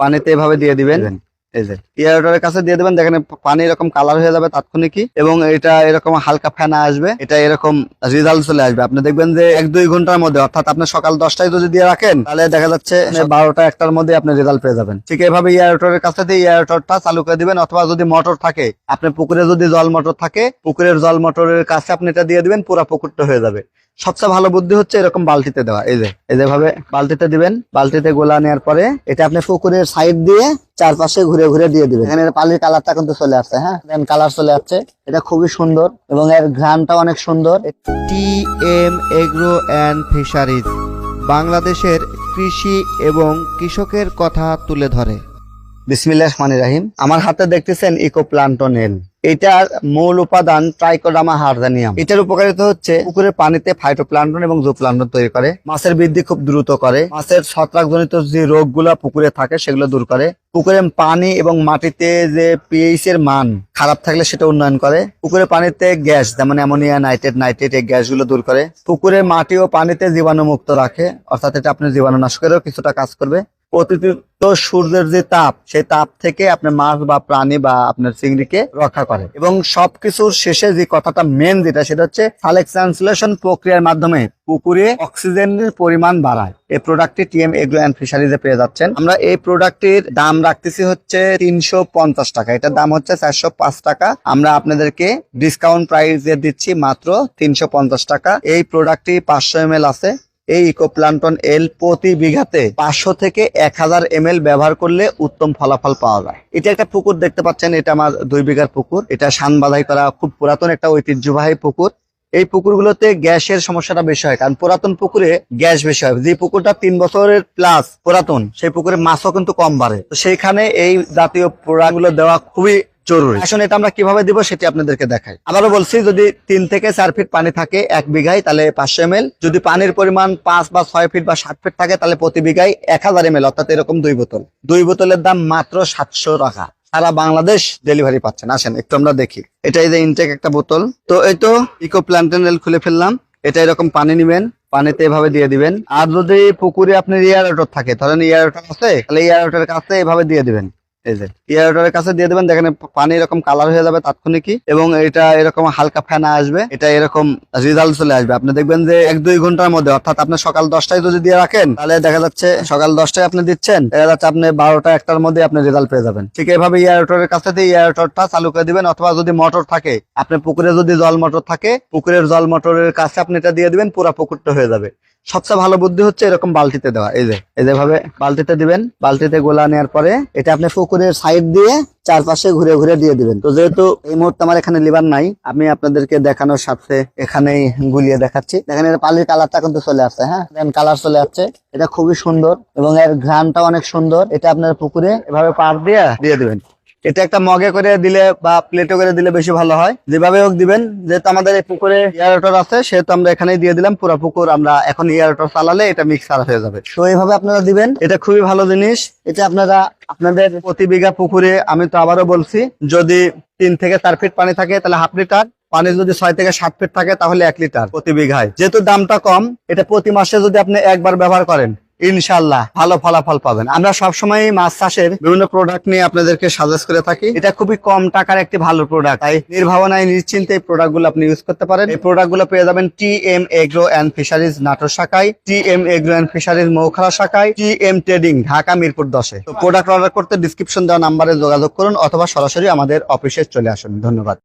পানিতে এভাবে দিয়ে দিবেন। এই যে এয়ারটরের কাছে দিয়ে দিবেন, দেখেন পানি এরকম কালার হয়ে যাবে তাৎক্ষণিকই, এবং এটা এরকম হালকা ফেনা আসবে, এটা এরকম রেজাল্ট চলে আসবে। আপনি দেখবেন যে 1-2 ঘন্টার মধ্যে, অর্থাৎ আপনি সকাল 10টায় যদি দিয়ে রাখেন তাহলে দেখা যাচ্ছে 12টা-1টার মধ্যে আপনি রেজাল্ট পেয়ে যাবেন। ঠিক এভাবে এয়ারটরের কাছে দিয়ে এয়ারটরটা চালু করে দিবেন, অথবা যদি মোটর থাকে, আপনার পুকুরে যদি জল মোটর থাকে, পুকুরের জল মোটরের কাছে আপনি এটা দিয়ে দিবেন, পুরো পুকুরটা হয়ে যাবে। সবচেয়ে ভালো বুদ্ধি হচ্ছে এরকম বালতিতে দেওয়া। এই যে ভাবে বালতিতে দিবেন, বালতিতে গোলা নেওয়ার পরে এটা আপনি পুকুরের সাইড দিয়ে চারপাশে ঘুরে ঘুরে দিয়ে দিবেন। এখানে পানির কালারটা কিন্তু চলে আসছে, হ্যাঁ দেন কালার চলে আসছে, এটা খুবই সুন্দর এবং এর ঘ্রাণটা অনেক সুন্দর। টিএম এগ্রো অ্যান্ড ফিশারিজ বাংলাদেশের কৃষি এবং কৃষকের কথা তুলে ধরে। বিসমিল্লাহির রহমানির রহিম। আমার হাতে দেখতেছেন ইকোপ্লান্টন এল। এটার মূল উপাদান ট্রাইকোডার্মা হারজানিয়াম। এটার উপকারিতা হচ্ছে পুকুরের পানিতে ফাইটোপ্লান্টন এবং জুপ্লান্টন তৈরি করে, মাছের বৃদ্ধি খুব দ্রুত করে, মাছের ছত্রাকজনিত যে রোগগুলো পুকুরে থাকে সেগুলো দূর করে, পুকুরের পানি এবং মাটিতে যে পিএইচ এর মান খারাপ থাকলে সেটা উন্নয়ন করে, পুকুরের পানিতে গ্যাস যেমন অ্যামোনিয়া, নাইট্রেট এই গ্যাসগুলো দূর করে, পুকুরের মাটি ও পানিতে জীবাণু মুক্ত রাখে, অর্থাৎ এটা আপনার জীবাণুনাশকেরও কিছুটা কাজ করবে। প্রতিনিয়ত সূর্যের যে তাপ, সেই তাপ থেকে আপনার মাছ বা প্রাণী বা আপনার চিংড়িকে রক্ষা করে। এবং সবকিছুর শেষে যে কথাটা মেন যেটা, সেটা হচ্ছে সালেক ট্রান্সলেশন প্রক্রিয়ার মাধ্যমে পুকুরে অক্সিজেনের পরিমাণ বাড়ায়। এই প্রোডাক্টটি টিএম এগ্রো অ্যান্ড ফিশারিজে পেয়ে যাচ্ছেন। আমরা এই প্রোডাক্টটির দাম রাখতেছি হচ্ছে 350 টাকা, এটার দাম হচ্ছে 405 টাকা। আমরা আপনাদেরকে ডিসকাউন্ট প্রাইসে দিচ্ছি মাত্র 350 টাকা। এই প্রোডাক্টটি 500 ml আছে। এই ইকোপ্লান্টন এল প্রতি বিঘাতে 500 থেকে 1000 ml ব্যবহার করলে উত্তম ফলাফল পাওয়া যায়। এটা একটা পুকুর দেখতে পাচ্ছেন, এটা আমার 2 বিঘার পুকুর। এটা সান বাঁধাই করা খুব পুরাতন একটা ঐতিহ্যবাহী পুকুর। এই পুকুরগুলোতে গ্যাসের সমস্যাটা বেশি হয়, কারণ পুরাতন পুকুরে গ্যাস বেশি হয়। যে পুকুরটা 3 বছরের প্লাস পুরাতন, সেই পুকুরে মাছও কিন্তু কম বাড়ে। তো সেইখানে এই জাতীয় প্রোডাক্টগুলো দেওয়া খুবই জরুরি। এখন এটা আমরা কিভাবে দিব সেটি আপনাদেরকে দেখাই। আবারও বলছি, যদি 3 থেকে 4 ফিট পানি থাকে 1 বিঘায় তাহলে 500 ml, যদি পানির পরিমাণ 5 বা 6 ফিট বা 7 ফিট থাকে তাহলে প্রতি বিঘায় 1000 ml, অর্থাৎ এরকম 2 বোতল। 2 বোতলের দাম মাত্র 700 টাকা। সারা বাংলাদেশ ডেলিভারি পাচ্ছেন। আসেন একটু আমরা দেখি। এটা এই যে ইনটেক একটা বোতল। তো এই তো ইকোপ্লান্টন এল খুলে ফেললাম। এটা এরকম পানি নিবেন, পানিতে এভাবে দিয়ে দিবেন। আর যদি পুকুরে আপনার এয়ারটর থাকে, ধরেন এয়ারটর আছে, তাহলে এয়ারটরের কাছে এভাবে দিয়ে দিবেন। এই যে এয়ারটরের কাছে দিয়ে দিবেন, দেখেন পানি এরকম কালার হয়ে যাবে তাৎক্ষণিকই, এবং এটা এরকম হালকা ফেনা আসবে, এটা এরকম রেজাল্ট চলে আসবে। আপনি দেখবেন যে 1-2 ঘন্টার মধ্যে, অর্থাৎ আপনি সকাল 10টায় যদি দিয়ে রাখেন তাহলে দেখা যাচ্ছে সকাল 10টায় আপনি দিচ্ছেন, দেখা যাচ্ছে আপনি 12টা-1টার মধ্যে আপনি রেজাল্ট পেয়ে যাবেন। ঠিক এভাবে এয়ারটরের কাছে দিয়ে এয়ারটরটা চালু করে দিবেন, অথবা যদি মোটর থাকে, আপনার পুকুরে যদি জল মোটর থাকে, পুকুরের জল মোটরের কাছে আপনি এটা দিয়ে দিবেন, পুরো পুকুরটা হয়ে যাবে। সবচেয়ে ভালো বুদ্ধি হচ্ছে এরকম বালতিতে দেওয়া। এই যে ভাবে বালতিতে দিবেন, বালতিতে গোলা নেওয়ার পরে এটা আপনি পুকুরের সাইড দিয়ে চারপাশে ঘুরে ঘুরে দিয়ে দিবেন। তো যেহেতু এই মুহূর্তে আমার এখানে লিভার নাই, আমি আপনাদেরকে দেখানোর সাথে এখানেই গুলিয়ে দেখাচ্ছি। দেখেন এর পানির কালারটা কিন্তু চলে আসছে, হ্যাঁ দেন কালার চলে আসছে, এটা খুবই সুন্দর এবং এর ঘ্রাণটা অনেক সুন্দর। এটা আপনার পুকুরে এভাবে পার দিয়ে দিবেন। এটা একটা মগে করে দিলে বা প্লেটে করে দিলে বেশি ভালো হয়, যেভাবে হোক দিবেন। যেহেতু আমাদের এই পুকুরে এয়ারটর আছে, সেহেতু আমরা এখানেই দিয়ে দিলাম। পুরো পুকুর আমরা এখন এয়ারটর চালালে এটা মিক্সার হয়ে যাবে। তো এইভাবে আপনারা দিবেন, এটা খুবই ভালো জিনিস। এটা আপনারা আপনাদের প্রতি বিঘা পুকুরে, আমি তো আবারও বলছি, যদি 3 থেকে 4 ফিট পানি থাকে তাহলে 1/2 লিটার, পানি যদি 6 থেকে 7 ফিট থাকে তাহলে 1 লিটার প্রতি বিঘায়। যেহেতু দামটা কম, এটা প্রতি মাসে যদি আপনি একবার ব্যবহার করেন, ইনশাআল্লাহ ভালো ফলাফল পাবেন। আমরা সবসময় মাছ চাষের বিভিন্ন প্রোডাক্ট নিয়ে আপনাদেরকে সাজেস্ট করে থাকি। এটা খুবই কম টাকার একটি ভালো প্রোডাক্ট, তাই নির্ভাবনায় নিশ্চিন্তে এই প্রোডাক্টগুলো আপনি ইউজ করতে পারেন। এই প্রোডাক্টগুলো পেয়ে যাবেন TM agro and fisheries Natore শাখায়, টিএম এগ্রো অ্যান্ড ফিশারিজ মৌখালা শাখায়, টিএম ট্রেডিং ঢাকা মিরপুর 10-এ। তো প্রোডাক্ট অর্ডার করতে ডিসক্রিপশন দেওয়া নাম্বারে যোগাযোগ করুন, অথবা সরাসরি আমাদের অফিসে চলে আসুন। ধন্যবাদ।